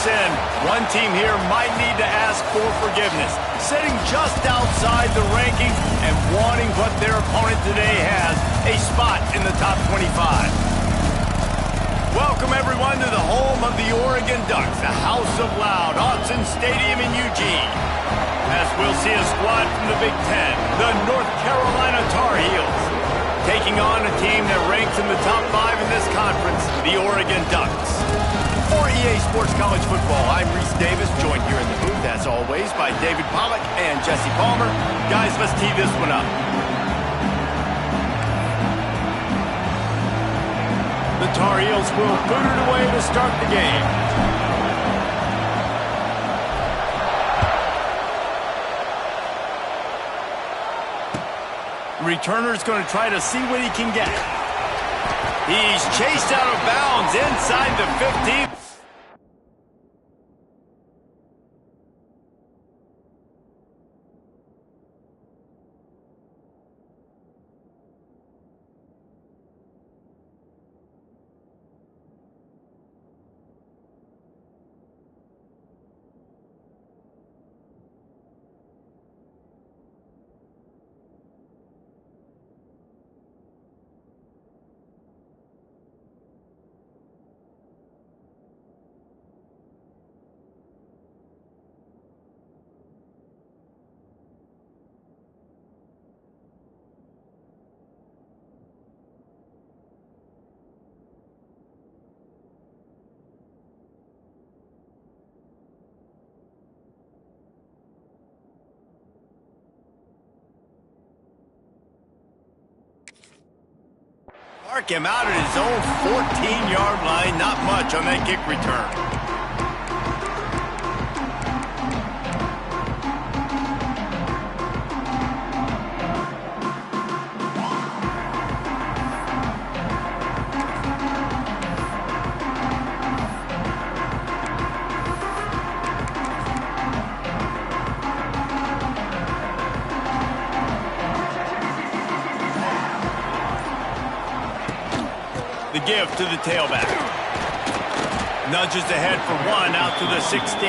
sin, one team here might need to ask for forgiveness, sitting just outside the rankings and wanting what their opponent today has, a spot in the top 25. Welcome, everyone, to the home of the Oregon Ducks, the House of Loud, Autzen Stadium in Eugene. As we'll see a squad from the Big Ten, the North Carolina Tar Heels, taking on a team that ranks in the top 5 in this conference, the Oregon Ducks. For EA Sports College Football, I'm Reese Davis, joined here in the booth, as always, by David Pollack and Jesse Palmer. Guys, let's tee this one up. The Tar Heels will boot it away to start the game. Returner's going to try to see what he can get. He's chased out of bounds inside the 15. Mark him out at his own 14-yard line. Not much on that kick return. The give to the tailback. Nudges ahead for one out to the 16.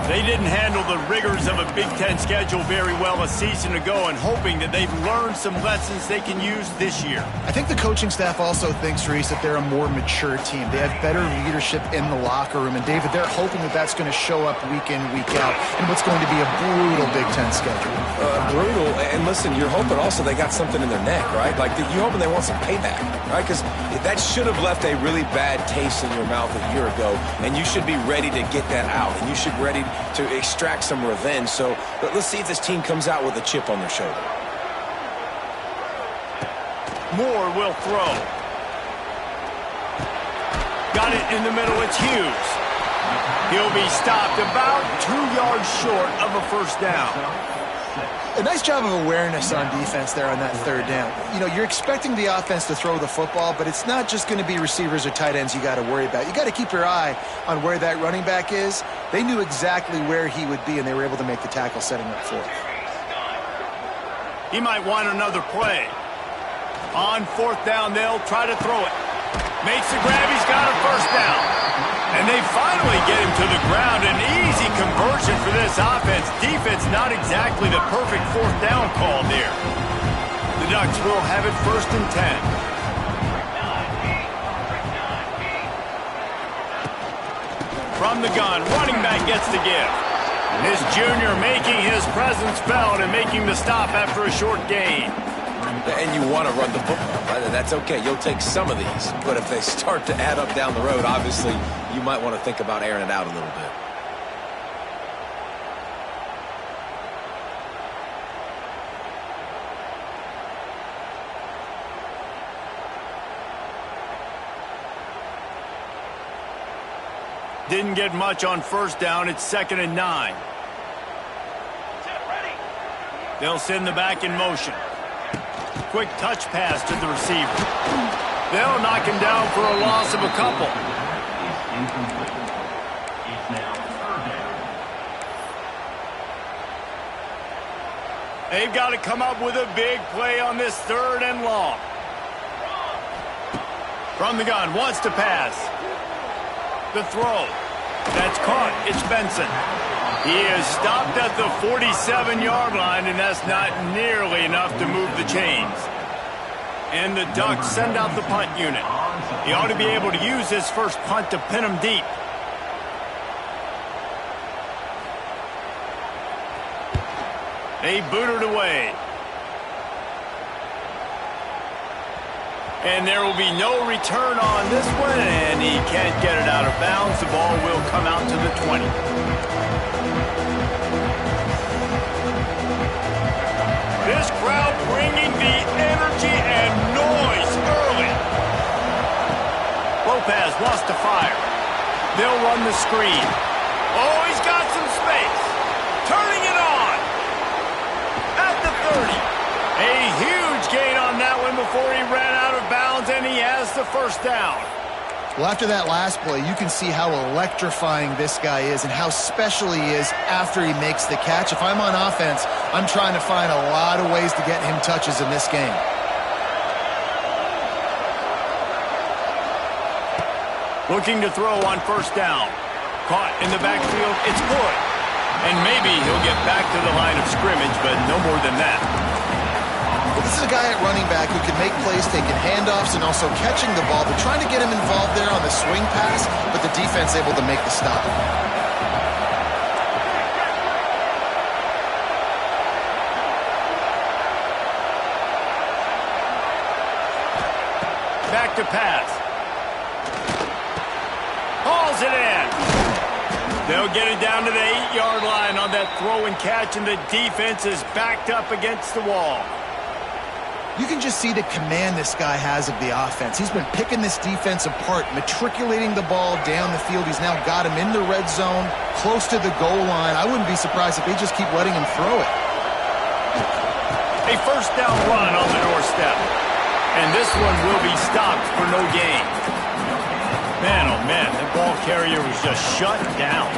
They didn't handle the rigors of a Big Ten schedule very well a season ago, and hoping that they've learned some lessons they can use this year. I think the coaching staff also thinks, Reese, that they're a more mature team. They have better leadership in the locker room. And, David, they're hoping that that's going to show up week in, week out in what's going to be a brutal Big Ten schedule. Brutal. And, listen, you're hoping also they got something in their neck, right? Like, you're hoping they want some payback, right? Because that should have left a really bad taste in your mouth a year ago, and you should be ready to get that out, and you should be ready to extract some revenge. So let's see if this team comes out with a chip on their shoulder. Moore will throw. Got it in the middle. It's Hughes. He'll be stopped about 2 yards short of a first down. A nice job of awareness on defense there on that third down. You know, you're expecting the offense to throw the football, but it's not just going to be receivers or tight ends you got to worry about. You got to keep your eye on where that running back is. They knew exactly where he would be, and they were able to make the tackle setting up for it. He might want another play. On fourth down, they'll try to throw it. Makes the grab. He's got a first down. And they finally get him to the ground. An easy conversion for this offense. Defense not exactly the perfect fourth down call there. The Ducks will have it 1st and 10. From the gun, running back gets the give. This junior making his presence felt and making the stop after a short gain. And you want to run the football, right? That's okay. You'll take some of these. But if they start to add up down the road, obviously, you might want to think about airing it out a little bit. Didn't get much on first down. It's 2nd and 9. They'll send the back in motion. Quick touch pass to the receiver. They'll knock him down for a loss of a couple. They've got to come up with a big play on this 3rd and long. From the gun, wants to pass. The throw. That's caught. It's Benson. He is stopped at the 47-yard line, and that's not nearly enough to move the chains. And the Ducks send out the punt unit. He ought to be able to use his first punt to pin him deep. They boot it away. And there will be no return on this one, and he can't get it out of bounds. The ball will come out to the 20. This crowd bringing the energy and noise early. Lopez wants to fire. They'll run the screen. Oh, he's got some space. Turning it on. At the 30. A huge gain on that one before he ran out of bounds, and he has the first down. Well, after that last play, you can see how electrifying this guy is and how special he is after he makes the catch. If I'm on offense, I'm trying to find a lot of ways to get him touches in this game. Looking to throw on first down. Caught in the backfield. It's good. And maybe he'll get back to the line of scrimmage, but no more than that. Well, this is a guy at running back who can make plays, taking handoffs and also catching the ball, but trying to get him involved there on the swing pass, but the defense able to make the stop. Back to pass. Hauls it in. They'll get it down to the 8-yard line on that throw and catch, and the defense is backed up against the wall. You can just see the command this guy has of the offense. He's been picking this defense apart, matriculating the ball down the field. He's now got him in the red zone, close to the goal line. I wouldn't be surprised if they just keep letting him throw it. A first down run on the doorstep. And this one will be stopped for no gain. Man, oh man, the ball carrier was just shut down.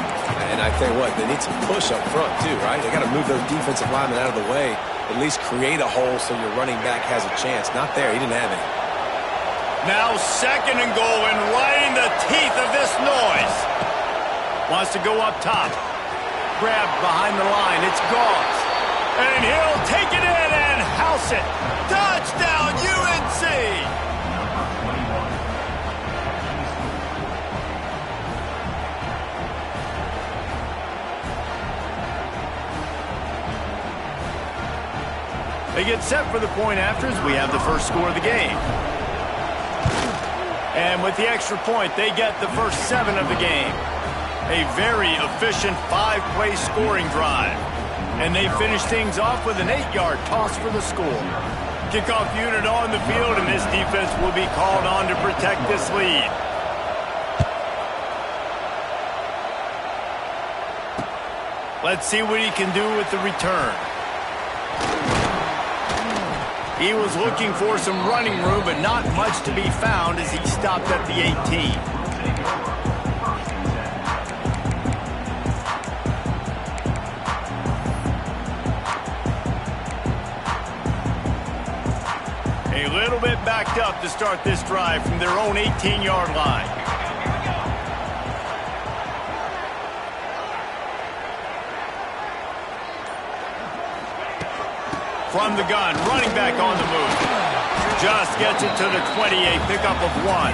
And I tell you what, they need some push up front too, right? They got to move those defensive linemen out of the way, at least create a hole so your running back has a chance. Not there, he didn't have any. Now second and goal, and right in the teeth of this noise. Wants to go up top. Grabbed behind the line, it's Gauze. And he'll take it in and house it. Touchdown, UNC! They get set for the point afters. We have the first score of the game. And with the extra point, they get the first 7 of the game. A very efficient 5-play scoring drive. And they finish things off with an 8-yard toss for the score. Kickoff unit on the field, and this defense will be called on to protect this lead. Let's see what he can do with the return. He was looking for some running room, but not much to be found as he stopped at the 18. A little bit backed up to start this drive from their own 18-yard line. From the gun, running back on the move. Just gets it to the 28, pickup of 1.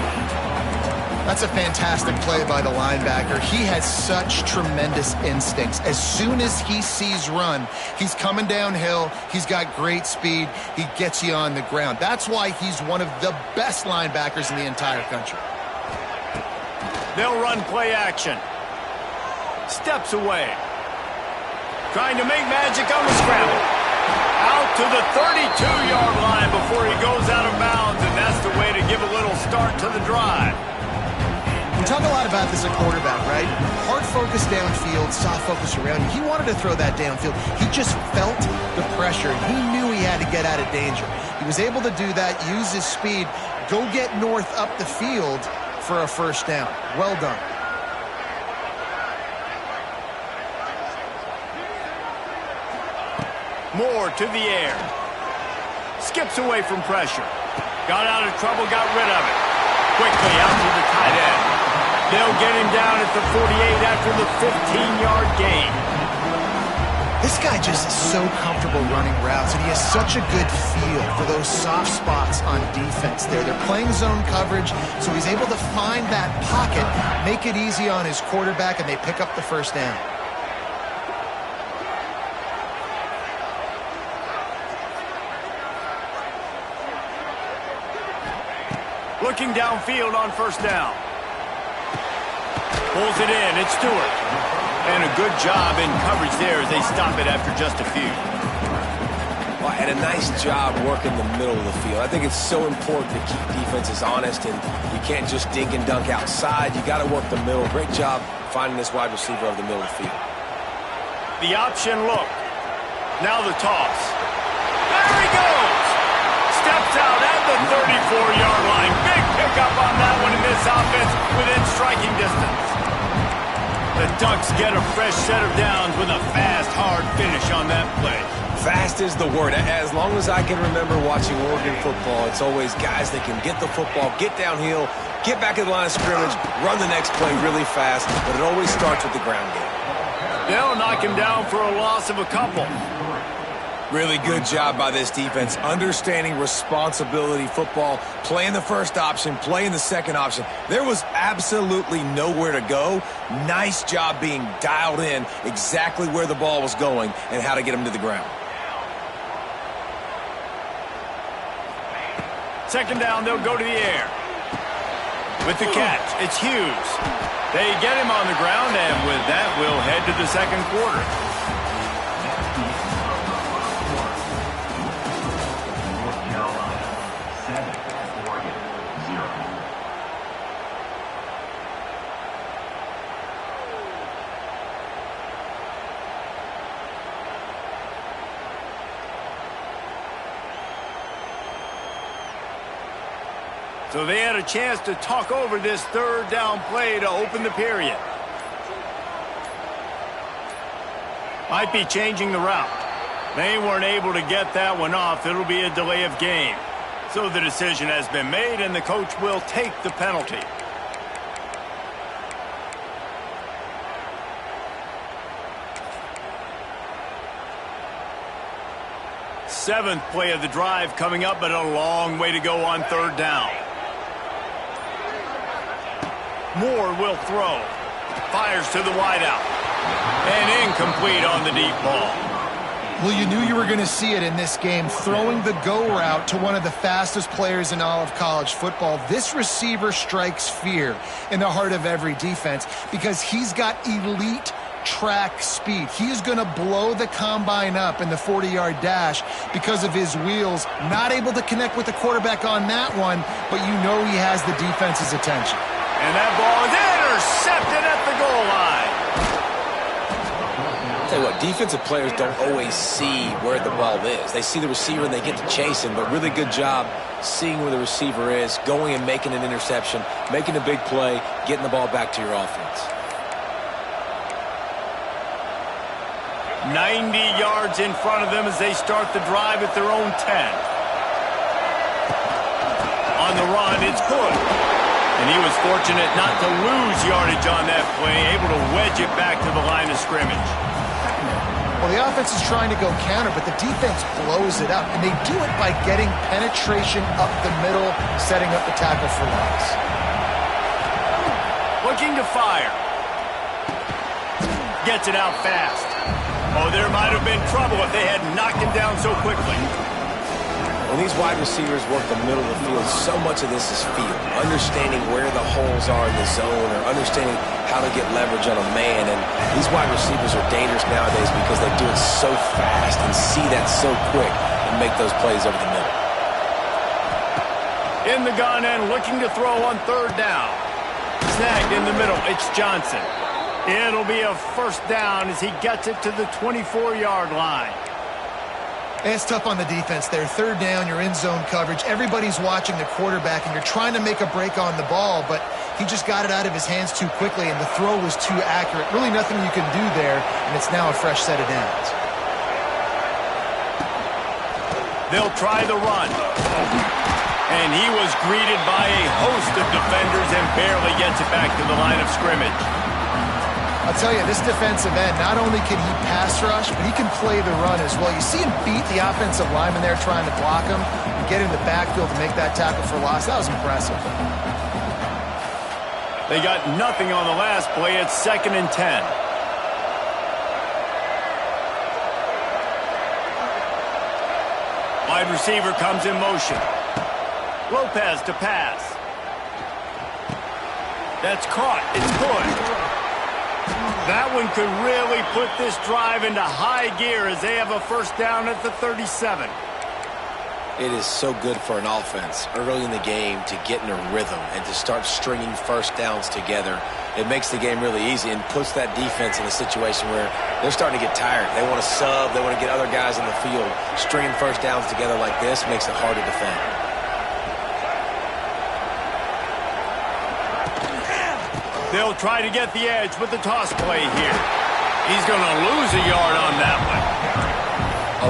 That's a fantastic play by the linebacker. He has such tremendous instincts. As soon as he sees run, he's coming downhill. He's got great speed. He gets you on the ground. That's why he's one of the best linebackers in the entire country. They'll run play action. Steps away. Trying to make magic on the scramble. Out to the 32-yard line before he goes out of bounds, and that's the way to give a little start to the drive. We talk a lot about this at quarterback, right? Hard focus downfield, soft focus around you. He wanted to throw that downfield. He just felt the pressure. He knew he had to get out of danger. He was able to do that, use his speed, go get north up the field for a first down. Well done. Moore to the air. Skips away from pressure. Got out of trouble, got rid of it. Quickly out to the tight end. They'll get him down at the 48 after the 15-yard gain. This guy just is so comfortable running routes, and he has such a good feel for those soft spots on defense there. They're playing zone coverage, so he's able to find that pocket, make it easy on his quarterback, and they pick up the first down. Looking downfield on first down. Pulls it in. It's Stewart. And a good job in coverage there as they stop it after just a few. Well, and a nice job working the middle of the field. I think it's so important to keep defenses honest, and you can't just dink and dunk outside. You got to work the middle. Great job finding this wide receiver over the middle of the field. The option look. Now the toss. There he goes! Steps out at the 34-yard line. Big pickup on that one in this offense within striking distance. The Ducks get a fresh set of downs with a fast, hard finish on that play. Fast is the word. As long as I can remember watching Oregon football, it's always guys that can get the football, get downhill, get back in the line of scrimmage, run the next play really fast, but it always starts with the ground game. They'll knock him down for a loss of a couple. Really good job by this defense, understanding responsibility football, playing the first option, playing the second option. There was absolutely nowhere to go. Nice job being dialed in exactly where the ball was going and how to get him to the ground. Second down, they'll go to the air. With the catch, it's Hughes. They get him on the ground, and with that, we'll head to the second quarter. So they had a chance to talk over this third down play to open the period. Might be changing the route. They weren't able to get that one off. It'll be a delay of game. So the decision has been made, and the coach will take the penalty. Seventh play of the drive coming up, but a long way to go on third down. Moore will throw. Fires to the wideout. And incomplete on the deep ball. Well, you knew you were going to see it in this game, throwing the go route to one of the fastest players in all of college football. This receiver strikes fear in the heart of every defense because he's got elite track speed. He is going to blow the combine up in the 40-yard dash because of his wheels. Not able to connect with the quarterback on that one, but you know he has the defense's attention. And that ball is intercepted at the goal line. I'll tell you what, defensive players don't always see where the ball is. They see the receiver and they get to chase him, but really good job seeing where the receiver is, going and making an interception, making a big play, getting the ball back to your offense. 90 yards in front of them as they start the drive at their own 10. On the run, it's good. And he was fortunate not to lose yardage on that play, able to wedge it back to the line of scrimmage. Well, the offense is trying to go counter, but the defense blows it up. And they do it by getting penetration up the middle, setting up the tackle for loss. Looking to fire. Gets it out fast. Oh, there might have been trouble if they had knocked him down so quickly. When these wide receivers work the middle of the field, so much of this is feel. Understanding where the holes are in the zone or understanding how to get leverage on a man. And these wide receivers are dangerous nowadays because they do it so fast and see that so quick and make those plays over the middle. In the gun and looking to throw on third down. Snagged in the middle. It's Johnson. It'll be a first down as he gets it to the 24-yard line. It's tough on the defense there. Third down, you're in zone coverage. Everybody's watching the quarterback, and you're trying to make a break on the ball, but he just got it out of his hands too quickly, and the throw was too accurate. Really nothing you can do there, and it's now a fresh set of downs. They'll try the run. And he was greeted by a host of defenders and barely gets it back to the line of scrimmage. I'll tell you, this defensive end, not only can he pass rush, but he can play the run as well. You see him beat the offensive lineman there trying to block him and get in the backfield to make that tackle for loss. That was impressive. They got nothing on the last play. It's 2nd and 10. Wide receiver comes in motion. Lopez to pass. That's caught. It's good. That one could really put this drive into high gear as they have a first down at the 37. It is so good for an offense early in the game to get in a rhythm and to start stringing first downs together. It makes the game really easy and puts that defense in a situation where they're starting to get tired. They want to sub. They want to get other guys in the field. Stringing first downs together like this makes it hard to defend. They'll try to get the edge with the toss play here. He's going to lose a yard on that one.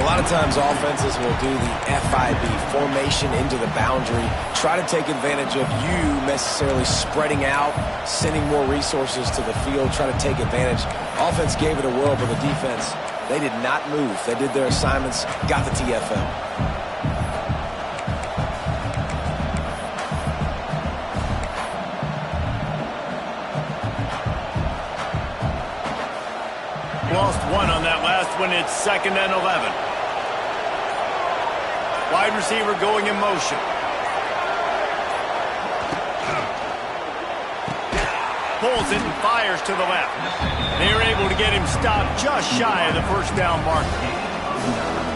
A lot of times offenses will do the FIB, formation into the boundary, try to take advantage of you necessarily spreading out, sending more resources to the field, try to take advantage. Offense gave it a whirl, but the defense, they did not move. They did their assignments, got the TFL. Lost one on that last one. It's 2nd and 11. Wide receiver going in motion. Pulls it and fires to the left. They're able to get him stopped just shy of the first down marker.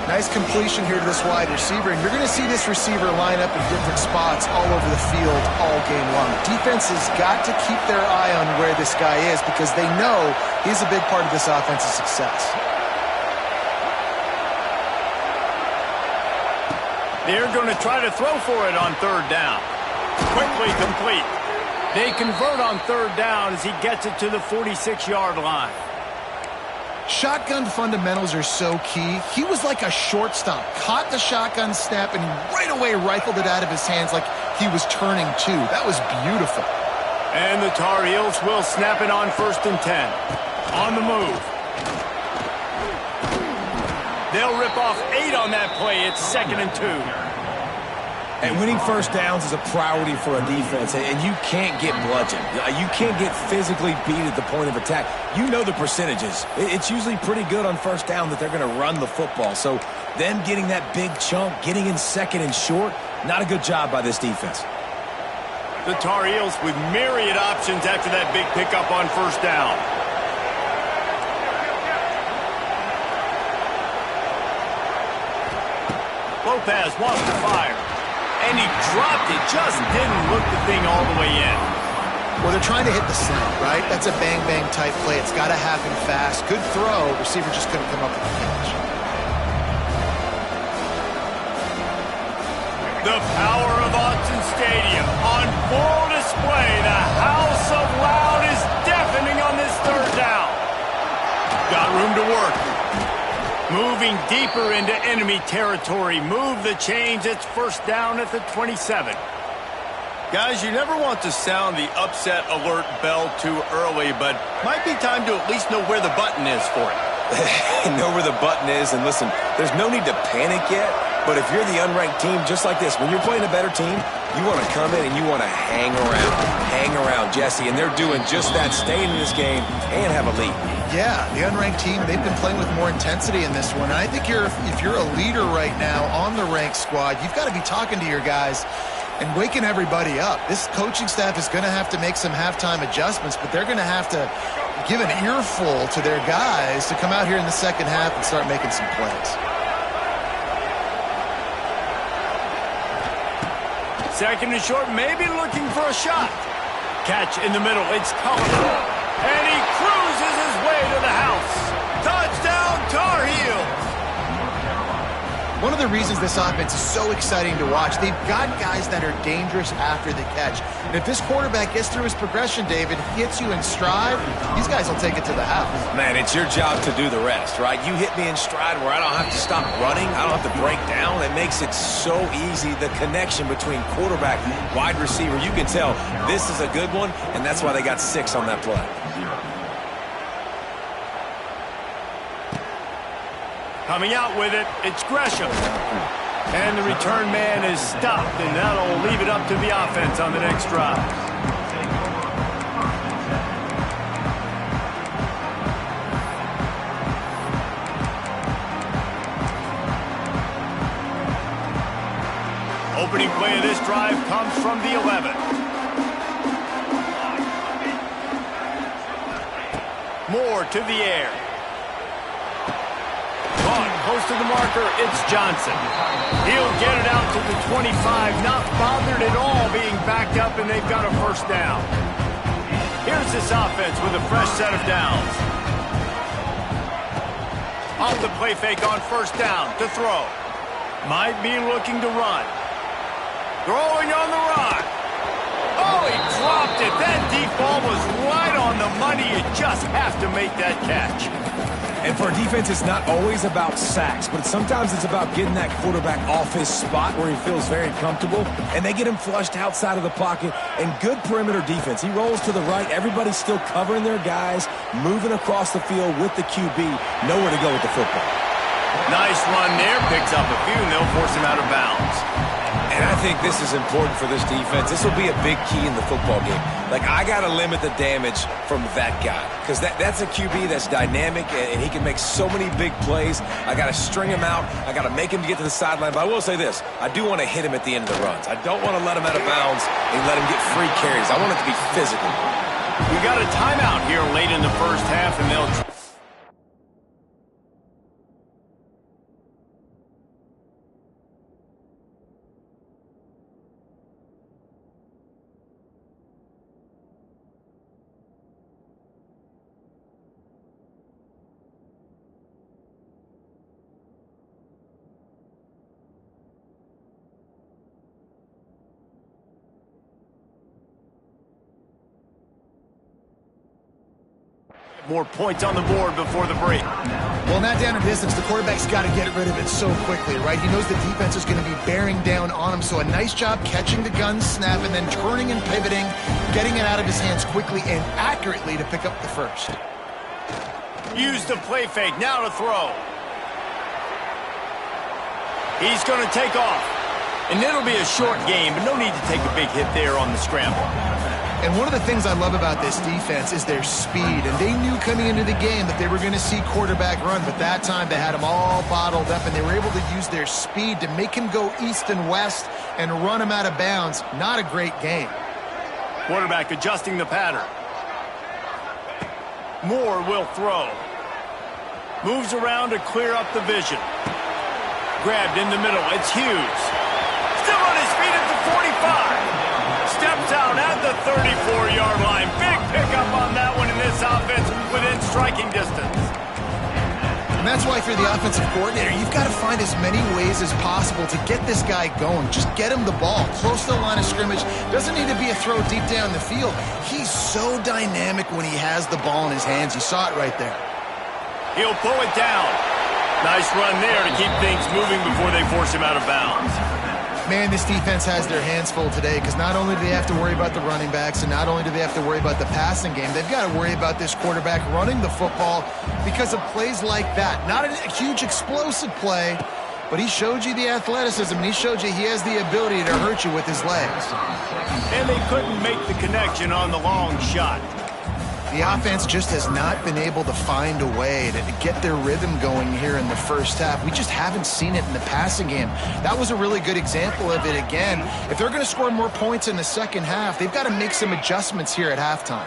Nice completion here to this wide receiver, and you're going to see this receiver line up in different spots all over the field all game long. Defense has got to keep their eye on where this guy is because they know he's a big part of this offense's success. They're going to try to throw for it on 3rd down. Quickly complete. They convert on 3rd down as he gets it to the 46-yard line. Shotgun fundamentals are so key. He was like a shortstop, caught the shotgun snap, and right away rifled it out of his hands like he was turning two. That was beautiful. And the Tar Heels will snap it on 1st and 10. On the move. They'll rip off 8 on that play. It's 2nd and 2. And winning first downs is a priority for a defense, and you can't get bludgeoned. You can't get physically beat at the point of attack. You know the percentages. It's usually pretty good on first down that they're going to run the football. So them getting that big chunk, getting in 2nd and short, not a good job by this defense. The Tar Heels with myriad options after that big pickup on 1st down. Lopez wants to fire. And he dropped it, just didn't look the thing all the way in. Well, they're trying to hit the slant, right? That's a bang-bang type play. It's got to happen fast. Good throw. Receiver just couldn't come up with the catch. The power of Autzen Stadium on full display. The House of Loud is deafening on this 3rd down. Got room to work. Moving deeper into enemy territory. Move the chains. It's 1st down at the 27. Guys, you never want to sound the upset alert bell too early, but might be time to at least know where the button is for it. Know where the button is, and listen, there's no need to panic yet, but if you're the unranked team, just like this, when you're playing a better team, you want to come in and you want to hang around, Jesse, and they're doing just that, staying in this game and have a lead. Yeah, the unranked team, they've been playing with more intensity in this one. And I think if you're a leader right now on the ranked squad, you've got to be talking to your guys and waking everybody up. This coaching staff is going to have to make some halftime adjustments, but they're going to have to give an earful to their guys to come out here in the 2nd half and start making some plays. 2nd and short, maybe looking for a shot. Catch in the middle, it's Cullen. And he cruises his way to the house. Touchdown, Tar Heels. One of the reasons this offense is so exciting to watch, they've got guys that are dangerous after the catch. And if this quarterback gets through his progression, David, hits you in stride, these guys will take it to the house. Man, it's your job to do the rest, right? You hit me in stride where I don't have to stop running. I don't have to break down. It makes it so easy, the connection between quarterback, wide receiver. You can tell this is a good one, and that's why they got 6 on that play. Coming out with it, it's Gresham. And the return man is stopped, and that'll leave it up to the offense on the next drive. Opening play of this drive comes from the 11. Moore to the air. Close to the marker, it's Johnson. He'll get it out to the 25, not bothered at all being backed up, and they've got a first down. Here's this offense with a fresh set of downs. Off the play fake on first down to throw. Might be looking to run. Throwing on the run. Oh, he dropped it. That deep ball was right on the money. You just have to make that catch. And for a defense, it's not always about sacks, but sometimes it's about getting that quarterback off his spot where he feels very comfortable, and they get him flushed outside of the pocket, and good perimeter defense. He rolls to the right. Everybody's still covering their guys, moving across the field with the QB, nowhere to go with the football. Nice run there. Picks up a few, and they'll force him out of bounds. And I think this is important for this defense. This will be a big key in the football game. Like, I got to limit the damage from that guy because that's a QB that's dynamic, and he can make so many big plays. I got to string him out. I got to make him get to the sideline. But I will say this. I do want to hit him at the end of the runs. I don't want to let him out of bounds and let him get free carries. I want it to be physical. We got a timeout here late in the first half, and they'll... More points on the board before the break. Well, not down in distance. The quarterback's got to get rid of it so quickly, right? He knows the defense is going to be bearing down on him, so a nice job catching the gun snap and then turning and pivoting, getting it out of his hands quickly and accurately to pick up the first. Use the play fake. Now to throw. He's going to take off. And it'll be a short game, but no need to take a big hit there on the scramble. And one of the things I love about this defense is their speed. And they knew coming into the game that they were going to see quarterback run, but that time they had him all bottled up, and they were able to use their speed to make him go east and west and run him out of bounds. Not a great game. Quarterback adjusting the pattern. Moore will throw. Moves around to clear up the vision. Grabbed in the middle. It's Hughes. Still on his feet at the 45. Steps out at the 34-yard line. Big pickup on that one in this offense within striking distance. And that's why for the offensive coordinator, you've got to find as many ways as possible to get this guy going. Just get him the ball close to the line of scrimmage. Doesn't need to be a throw deep down the field. He's so dynamic when he has the ball in his hands. You saw it right there. He'll pull it down. Nice run there to keep things moving before they force him out of bounds. Man, this defense has their hands full today because not only do they have to worry about the running backs and not only do they have to worry about the passing game, they've got to worry about this quarterback running the football because of plays like that. Not a huge explosive play, but he showed you the athleticism, and he showed you he has the ability to hurt you with his legs. And they couldn't make the connection on the long shot. The offense just has not been able to find a way to get their rhythm going here in the first half. We just haven't seen it in the passing game. That was a really good example of it again. If they're going to score more points in the second half, they've got to make some adjustments here at halftime.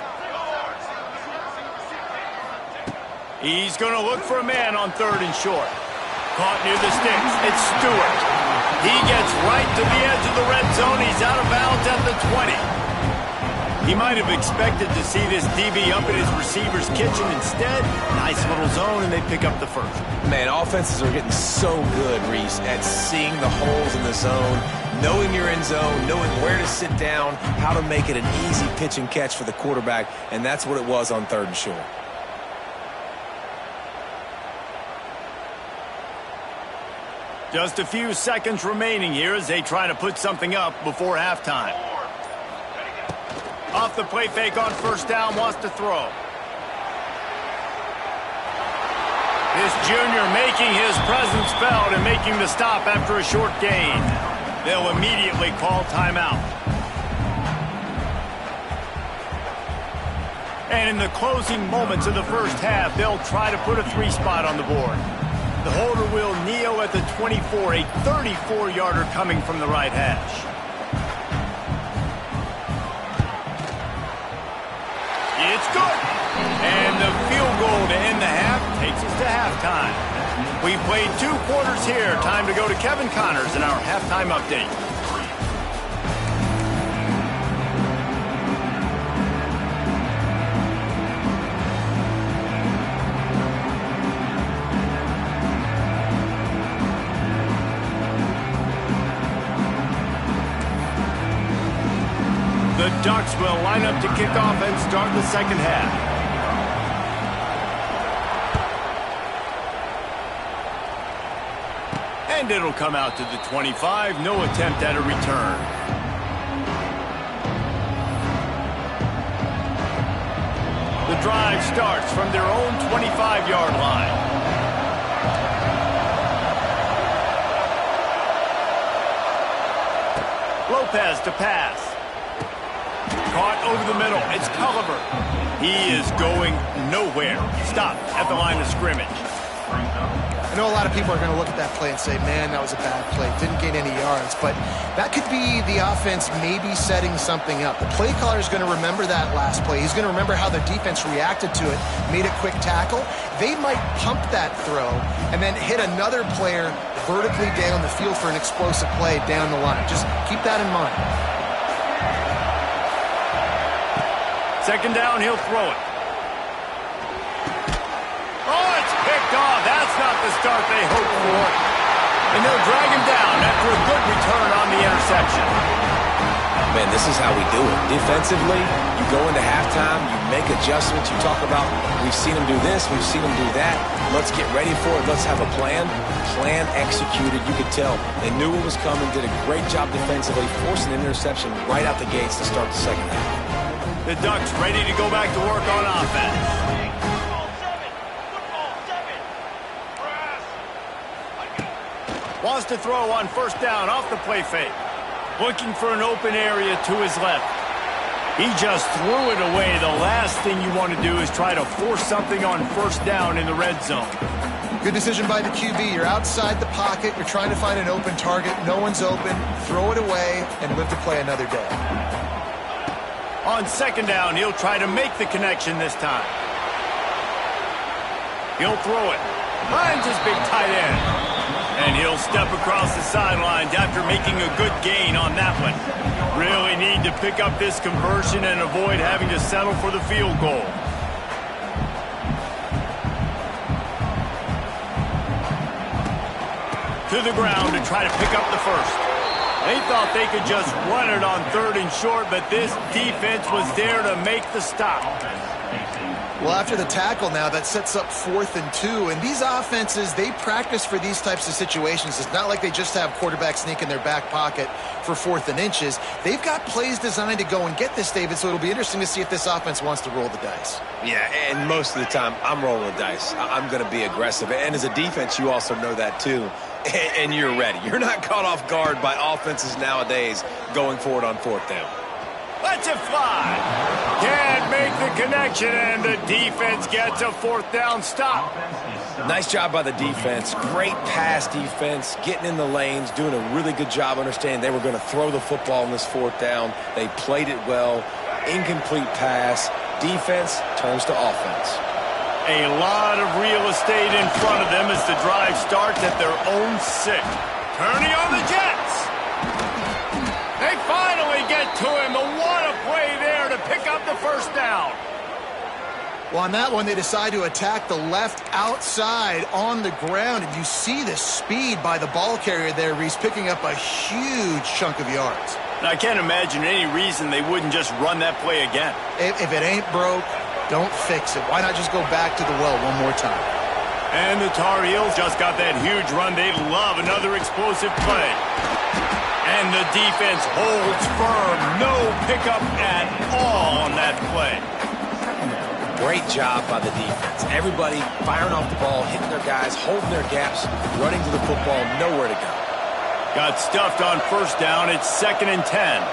He's going to look for a man on third and short. Caught near the sticks. It's Stewart. He gets right to the edge of the red zone. He's out of bounds at the 20. He might have expected to see this DB up in his receiver's kitchen. Instead, nice little zone, and they pick up the first. Man, offenses are getting so good, Reese, at seeing the holes in the zone, knowing you're in zone, knowing where to sit down, how to make it an easy pitch and catch for the quarterback, and that's what it was on 3rd and short. Just a few seconds remaining here as they try to put something up before halftime. Off the play fake on 1st down, wants to throw. This junior making his presence felt and making the stop after a short gain. They'll immediately call timeout. And in the closing moments of the first half, they'll try to put a 3 spot on the board. The holder will kneel at the 24, a 34-yarder coming from the right hash. It's good. And the field goal to end the half takes us to halftime. We've played 2 quarters here. Time to go to Kevin Connors in our halftime update. The Ducks will line up to kick off and start the second half. And it'll come out to the 25. No attempt at a return. The drive starts from their own 25-yard line. Lopez to pass. Caught over the middle. It's Culliver. He is going nowhere. Stopped at the line of scrimmage. I know a lot of people are going to look at that play and say, man, that was a bad play. Didn't gain any yards. But that could be the offense maybe setting something up. The play caller is going to remember that last play. He's going to remember how the defense reacted to it, made a quick tackle. They might pump that throw and then hit another player vertically down the field for an explosive play down the line. Just keep that in mind. Second down, he'll throw it. Oh, it's picked off. That's not the start they hoped for. And they'll drag him down after a good return on the interception. Man, this is how we do it. Defensively, you go into halftime, you make adjustments. You talk about, we've seen them do this, we've seen them do that. Let's get ready for it. Let's have a plan. Plan executed. You could tell they knew what was coming, did a great job defensively, forcing an interception right out the gates to start the second half. The Ducks ready to go back to work on offense. Wants to throw on 1st down off the play fake. Looking for an open area to his left. He just threw it away. The last thing you want to do is try to force something on 1st down in the red zone. Good decision by the QB. You're outside the pocket. You're trying to find an open target. No one's open. Throw it away and live to play another day. On 2nd down, he'll try to make the connection this time. He'll throw it. Finds his big tight end. And he'll step across the sidelines after making a good gain on that one. Really need to pick up this conversion and avoid having to settle for the field goal. To the ground to try to pick up the first. They thought they could just run it on 3rd and short, but this defense was there to make the stop. Well, after the tackle now, that sets up 4th and 2. And these offenses, they practice for these types of situations. It's not like they just have quarterbacks sneak in their back pocket for 4th and inches. They've got plays designed to go and get this, David, so it'll be interesting to see if this offense wants to roll the dice. Yeah, and most of the time, I'm rolling the dice. I'm going to be aggressive. And as a defense, you also know that too. And you're ready. You're not caught off guard by offenses nowadays going forward on 4th down. Lets it fly. Can't make the connection, and the defense gets a 4th down stop. Nice job by the defense. Great pass defense, getting in the lanes, doing a really good job understanding they were going to throw the football on this 4th down. They played it well. Incomplete pass. Defense turns to offense. A lot of real estate in front of them as the drive starts at their own 6. Turning on the Jets. They finally get to him. The what a play there to pick up the first down. Well, on that one, they decide to attack the left outside on the ground, and you see the speed by the ball carrier there, Reese, picking up a huge chunk of yards. Now, I can't imagine any reason they wouldn't just run that play again. If it ain't broke, don't fix it. Why not just go back to the well one more time? And the Tar Heels just got that huge run. They love another explosive play. And the defense holds firm. No pickup at all on that play. Great job by the defense. Everybody firing off the ball, hitting their guys, holding their gaps, running to the football, nowhere to go. Got stuffed on first down. It's 2nd and 10.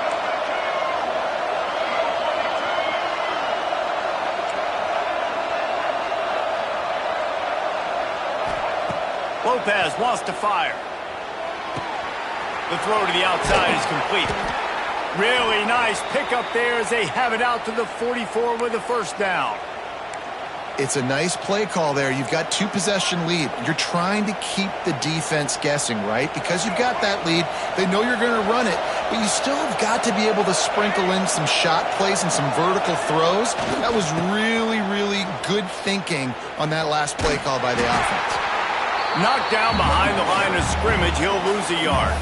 Lopez wants to fire. The throw to the outside is complete. Really nice pickup there as they have it out to the 44 with a first down. It's a nice play call there. You've got 2-possession lead. You're trying to keep the defense guessing, right? Because you've got that lead, they know you're going to run it, but you still have got to be able to sprinkle in some shot plays and some vertical throws. That was really, really good thinking on that last play call by the offense. Knocked down behind the line of scrimmage, he'll lose a yard.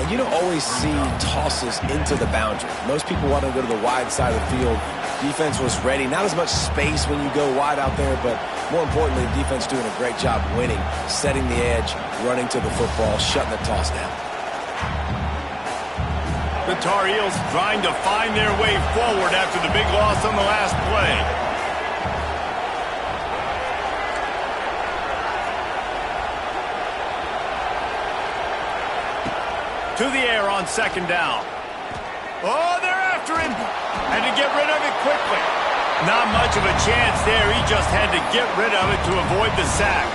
And you don't always see tosses into the boundary. Most people want to go to the wide side of the field. Defense was ready. Not as much space when you go wide out there, but more importantly, the defense doing a great job winning, setting the edge, running to the football, shutting the toss down. The Tar Heels trying to find their way forward after the big loss on the last play. To the air on 2nd down. Oh, they're after him. Had to get rid of it quickly. Not much of a chance there. He just had to get rid of it to avoid the sack.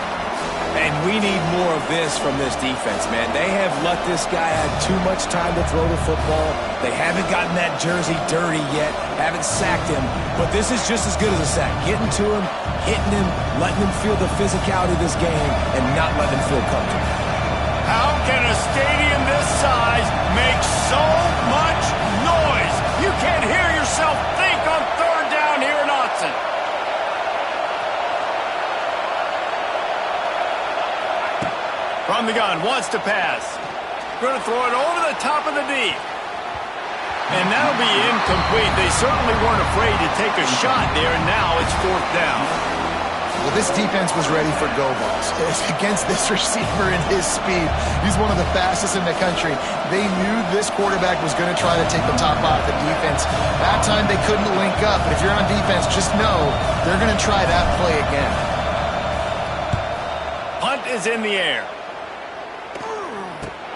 And we need more of this from this defense, man. They have let this guy have too much time to throw the football. They haven't gotten that jersey dirty yet, haven't sacked him. But this is just as good as a sack. Getting to him, hitting him, letting him feel the physicality of this game, and not letting him feel comfortable. How can a stadium this size make so much noise? You can't hear yourself think on 3rd down here in Autzen. From the gun, wants to pass. Going to throw it over the top of the D. And that'll be incomplete. They certainly weren't afraid to take a shot there, and now it's 4th down. Well, this defense was ready for go balls. Against this receiver and his speed, he's one of the fastest in the country. They knew this quarterback was going to try to take the top off the defense. That time they couldn't link up, but if you're on defense, just know they're going to try that play again. Punt is in the air.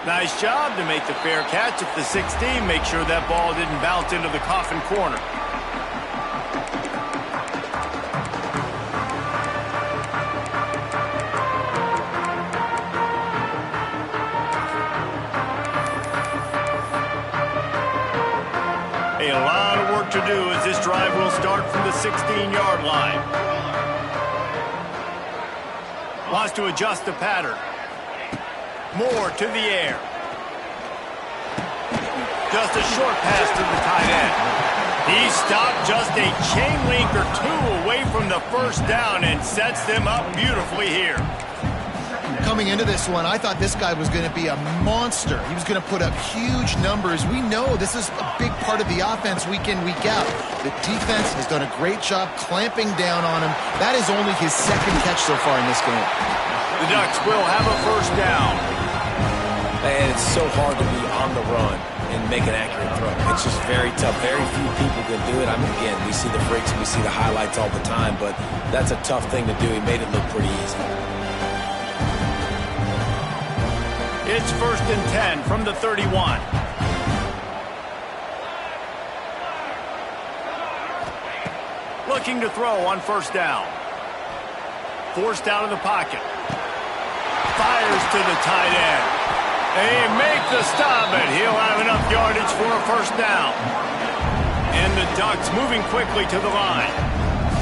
Nice job to make the fair catch at the 16. Make sure that ball didn't bounce into the coffin corner. A lot of work to do as this drive will start from the 16-yard line. Wants to adjust the pattern. More to the air. Just a short pass to the tight end. He stopped just a chain link or two away from the first down and sets them up beautifully here. Coming into this one, I thought this guy was going to be a monster. He was going to put up huge numbers. We know this is a big part of the offense week in, week out. The defense has done a great job clamping down on him. That is only his 2nd catch so far in this game. The Ducks will have a first down. And it's so hard to be on the run and make an accurate throw. It's just very tough. Very few people can do it. I mean, again, we see the freaks, we see the highlights all the time, but that's a tough thing to do. He made it look pretty easy. It's 1st and 10 from the 31. Looking to throw on first down. Forced out of the pocket. Fires to the tight end. They make the stop, and he'll have enough yardage for a first down. And the Ducks moving quickly to the line.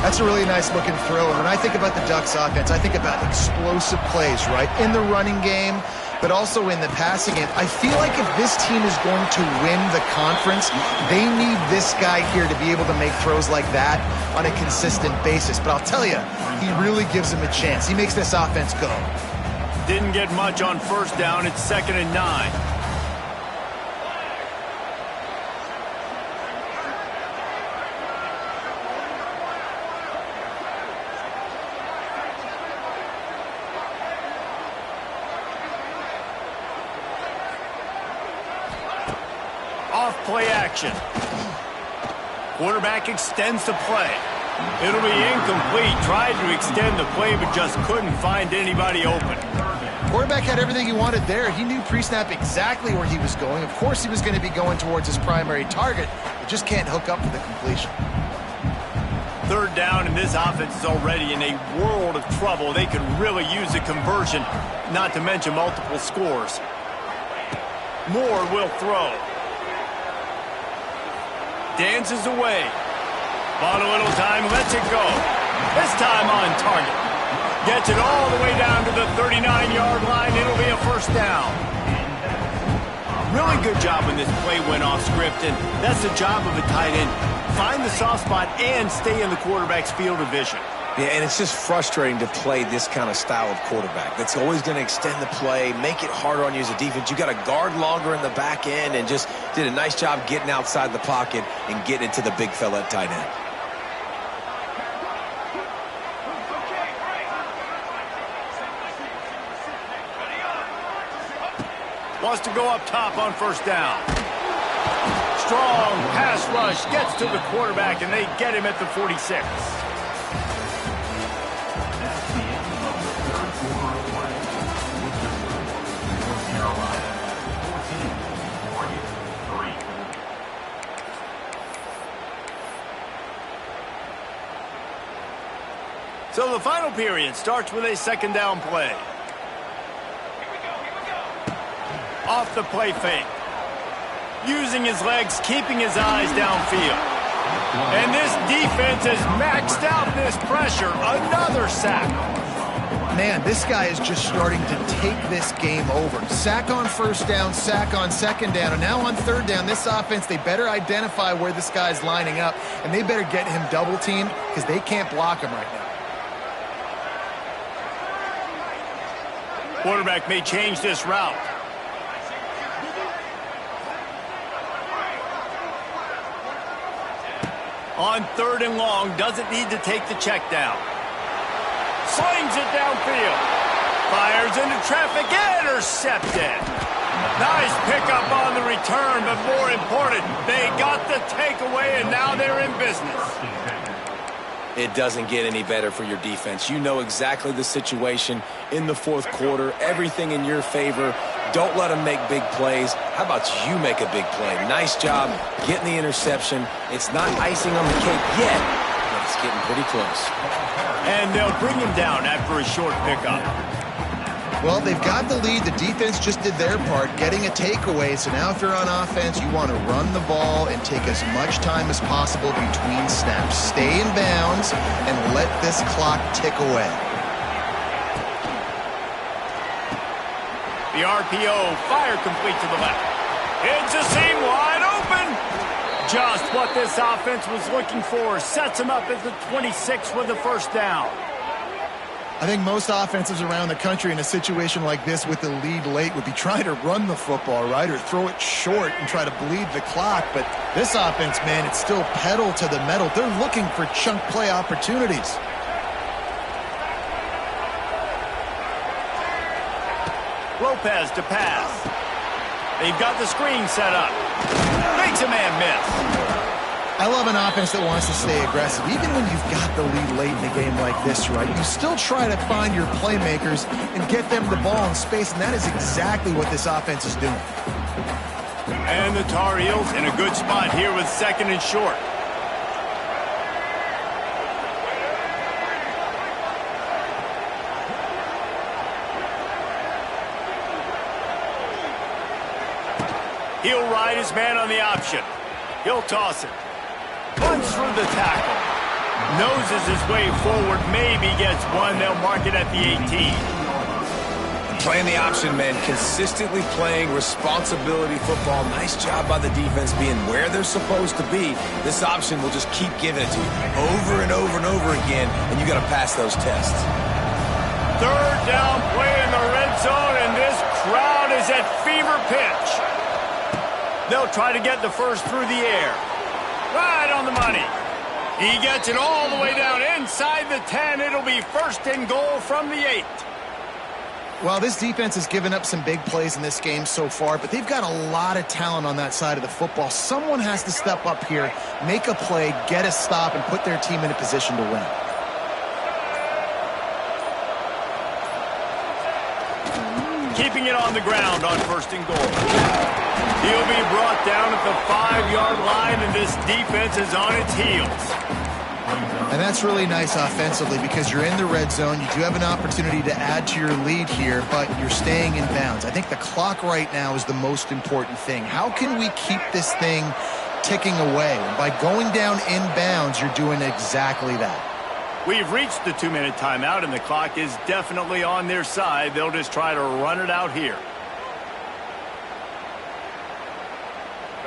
That's a really nice looking throw. And when I think about the Ducks offense, I think about explosive plays, right? In the running game, but also in the passing game. I feel like if this team is going to win the conference, they need this guy here to be able to make throws like that on a consistent basis. But I'll tell you, he really gives them a chance. He makes this offense go. Didn't get much on first down. It's 2nd and 9. Off-play action. Quarterback extends the play. It'll be incomplete. Tried to extend the play, but just couldn't find anybody open. Quarterback had everything he wanted there. He knew pre-snap exactly where he was going. Of course he was going to be going towards his primary target, but just can't hook up for the completion. 3rd down, and this offense is already in a world of trouble. They could really use a conversion, not to mention multiple scores. Moore will throw. Dances away. Bought a little time, lets it go. This time on target. Gets it all the way down to the 39-yard line. It'll be a 1st down. Really good job when this play went off script, and that's the job of a tight end. Find the soft spot and stay in the quarterback's field of vision. Yeah, and it's just frustrating to play this kind of style of quarterback. That's always going to extend the play, make it harder on you as a defense. You got to guard longer in the back end, and just did a nice job getting outside the pocket and getting it to the big fella at tight end. Wants to go up top on 1st down. Strong pass rush gets to the quarterback, and they get him at the 46. So the final period starts with a 2nd down play. Off the play fake. Using his legs, keeping his eyes downfield. And this defense has maxed out this pressure. Another sack. Man, this guy is just starting to take this game over. Sack on 1st down, sack on 2nd down, and now on 3rd down, this offense, they better identify where this guy's lining up, and they better get him double-teamed because they can't block him right now. Quarterback may change this route. On 3rd and long, doesn't need to take the check down. Slings it downfield. Fires into traffic, intercepted. Nice pickup on the return, but more important, they got the takeaway, and now they're in business. It doesn't get any better for your defense. You know exactly the situation in the 4th quarter, everything in your favor. Don't let them make big plays. How about you make a big play? Nice job getting the interception. It's not icing on the cake yet, but it's getting pretty close. And they'll bring him down after a short pickup. Well, they've got the lead. The defense just did their part, getting a takeaway. So now if you're on offense, you want to run the ball and take as much time as possible between snaps. Stay in bounds and let this clock tick away. The RPO, fire complete to the left. It's a seam wide open. Just what this offense was looking for. Sets him up at the 26 with the 1st down. I think most offenses around the country in a situation like this with the lead late would be trying to run the football, right, or throw it short and try to bleed the clock. But this offense, man, it's still pedal to the metal. They're looking for chunk play opportunities. Lopez to pass. They've got the screen set up. Makes a man miss. I love an offense that wants to stay aggressive. Even when you've got the lead late in a game like this, right, you still try to find your playmakers and get them the ball in space, and that is exactly what this offense is doing. And the Tar Heels in a good spot here with 2nd and short. He'll ride his man on the option. He'll toss it. Runs through the tackle. Noses his way forward. Maybe gets one. They'll mark it at the 18. Playing the option, man. Consistently playing responsibility football. Nice job by the defense being where they're supposed to be. This option will just keep giving it to you over and over and over again, and you got to pass those tests. Third down play in the red zone, and this crowd is at fever pitch. They'll try to get the first through the air. Right on the money. He gets it all the way down inside the 10. It'll be first and goal from the 8. Well, this defense has given up some big plays in this game so far, but they've got a lot of talent on that side of the football. Someone has to step up here, make a play, get a stop, and put their team in a position to win. Keeping it on the ground on first and goal. He'll be brought down at the 5-yard line, and this defense is on its heels. And that's really nice offensively because you're in the red zone. You do have an opportunity to add to your lead here, but you're staying in bounds. I think the clock right now is the most important thing. How can we keep this thing ticking away? And by going down in bounds, you're doing exactly that. We've reached the 2-minute timeout, and the clock is definitely on their side. They'll just try to run it out here.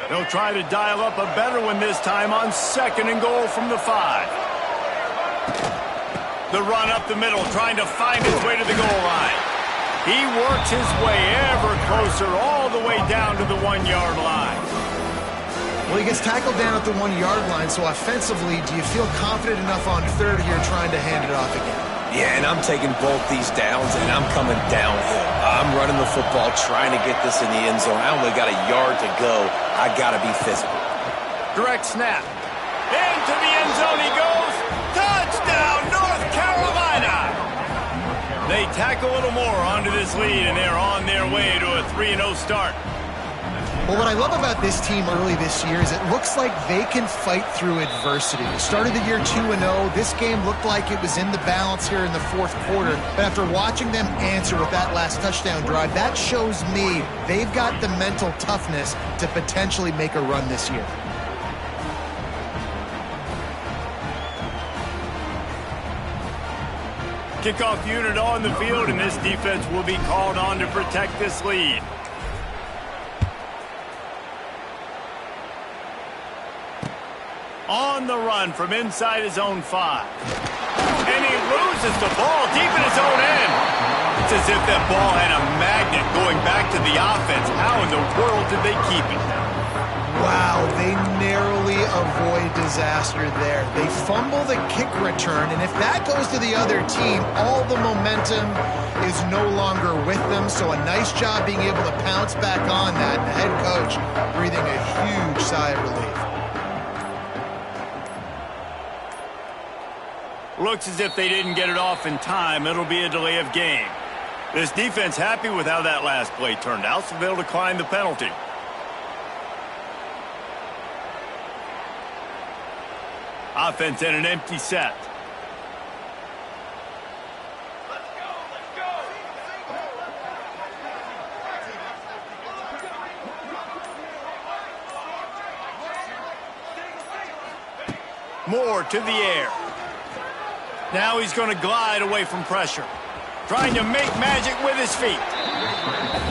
They'll try to dial up a better one this time on second and goal from the 5. The run up the middle, trying to find his way to the goal line. He works his way ever closer, all the way down to the 1-yard line. Well, he gets tackled down at the 1-yard line, so offensively, do you feel confident enough on third here trying to hand it off again? Yeah, and I'm taking both these downs, and I'm coming downhill. I'm running the football, trying to get this in the end zone. I only got a yard to go. I got to be physical. Direct snap. Into the end zone he goes. Touchdown, North Carolina! They tack a little more onto this lead, and they're on their way to a 3-0 start. Well, what I love about this team early this year is it looks like they can fight through adversity. They started the year 2-0. This game looked like it was in the balance here in the fourth quarter. But after watching them answer with that last touchdown drive, that shows me they've got the mental toughness to potentially make a run this year. Kickoff unit on the field, and this defense will be called on to protect this lead. On the run from inside his own 5. And he loses the ball deep in his own end. It's as if that ball had a magnet going back to the offense. How in the world did they keep it? Wow, they narrowly avoid disaster there. They fumble the kick return, and if that goes to the other team, all the momentum is no longer with them. So a nice job being able to pounce back on that. The head coach breathing a huge sigh of relief. Looks as if they didn't get it off in time. It'll be a delay of game. This defense happy with how that last play turned out, so they'll decline the penalty. Offense in an empty set. Moore to the air. Now he's going to glide away from pressure. Trying to make magic with his feet.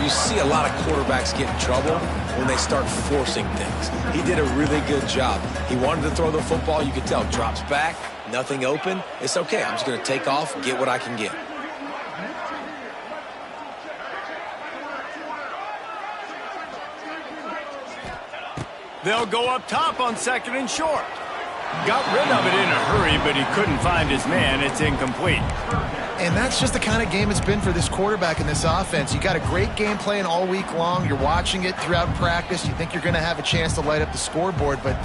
You see a lot of quarterbacks get in trouble when they start forcing things. He did a really good job. He wanted to throw the football. You could tell. Drops back, nothing open. It's okay. I'm just going to take off, get what I can get. They'll go up top on second and short. Got rid of it in a hurry, but he couldn't find his man. It's incomplete. And that's just the kind of game it's been for this quarterback in this offense. You got a great game plan all week long. You're watching it throughout practice. You think you're going to have a chance to light up the scoreboard, but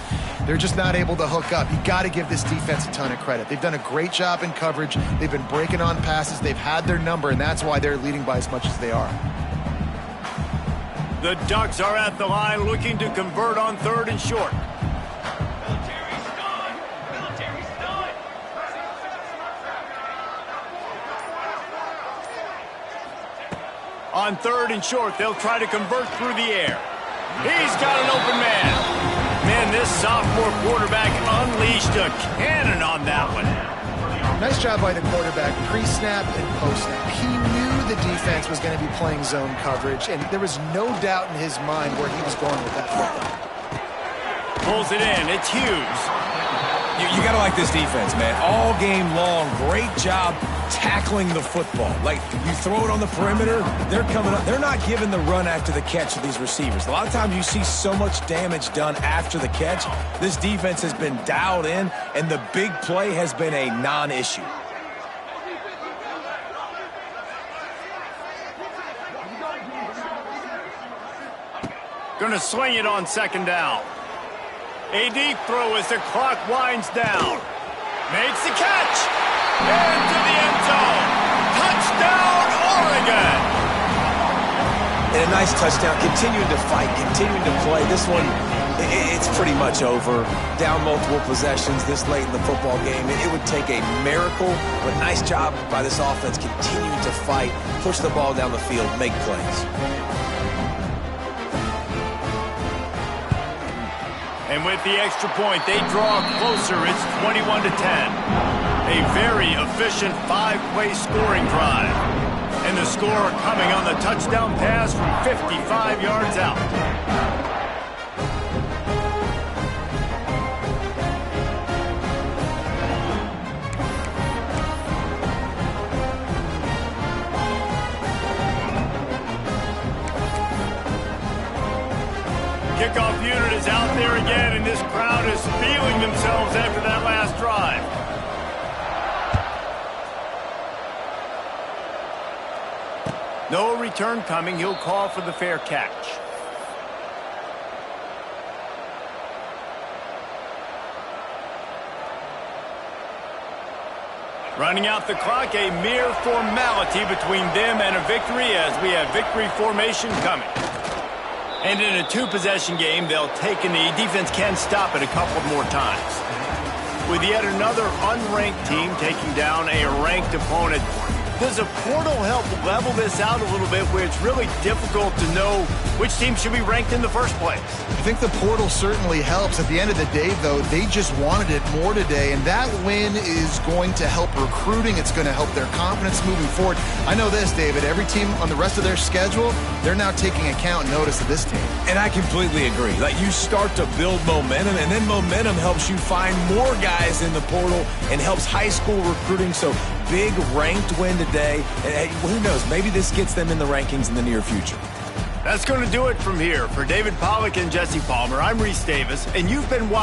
they're just not able to hook up. You got to give this defense a ton of credit. They've done a great job in coverage. They've been breaking on passes. They've had their number, and that's why they're leading by as much as they are. The Ducks are at the line looking to convert on third and short. On third and short, they'll try to convert through the air. He's got an open man. Man, this sophomore quarterback unleashed a cannon on that one. Nice job by the quarterback, pre-snap and post-snap. He knew the defense was going to be playing zone coverage, and there was no doubt in his mind where he was going with that football. Pulls it in. It's Hughes. You got to like this defense, man. All game long, great job tackling the football. Like, you throw it on the perimeter, they're coming up. They're not giving the run after the catch to these receivers. A lot of times you see so much damage done after the catch. This defense has been dialed in, and the big play has been a non-issue. Going to swing it on second down. A deep throw as the clock winds down. Makes the catch. Into the end zone. Touchdown, Oregon. And a nice touchdown. Continuing to fight, continuing to play. This one, it's pretty much over. Down multiple possessions this late in the football game. It would take a miracle, but nice job by this offense continuing to fight, push the ball down the field, make plays. And with the extra point, they draw closer. It's 21-10. A very efficient five-play scoring drive. And the score coming on the touchdown pass from 55 yards out. Kickoff unit is out there again, and this crowd is feeling themselves after that last drive. No return coming. He'll call for the fair catch. Running out the clock, a mere formality between them and a victory as we have victory formation coming. And in a two-possession game, they'll take a knee. Defense can stop it a couple more times. With yet another unranked team taking down a ranked opponent, does a portal help level this out a little bit where it's really difficult to know which team should be ranked in the first place? I think the portal certainly helps. At the end of the day, though, they just wanted it more today, and that win is going to help recruiting. It's going to help their confidence moving forward. I know this, David, every team on the rest of their schedule, they're now taking account and notice of this team. And I completely agree. Like, you start to build momentum, and then momentum helps you find more guys in the portal and helps high school recruiting. So big ranked win today. And who knows, maybe this gets them in the rankings in the near future. That's going to do it from here. For David Pollack and Jesse Palmer, I'm Reese Davis, and you've been watching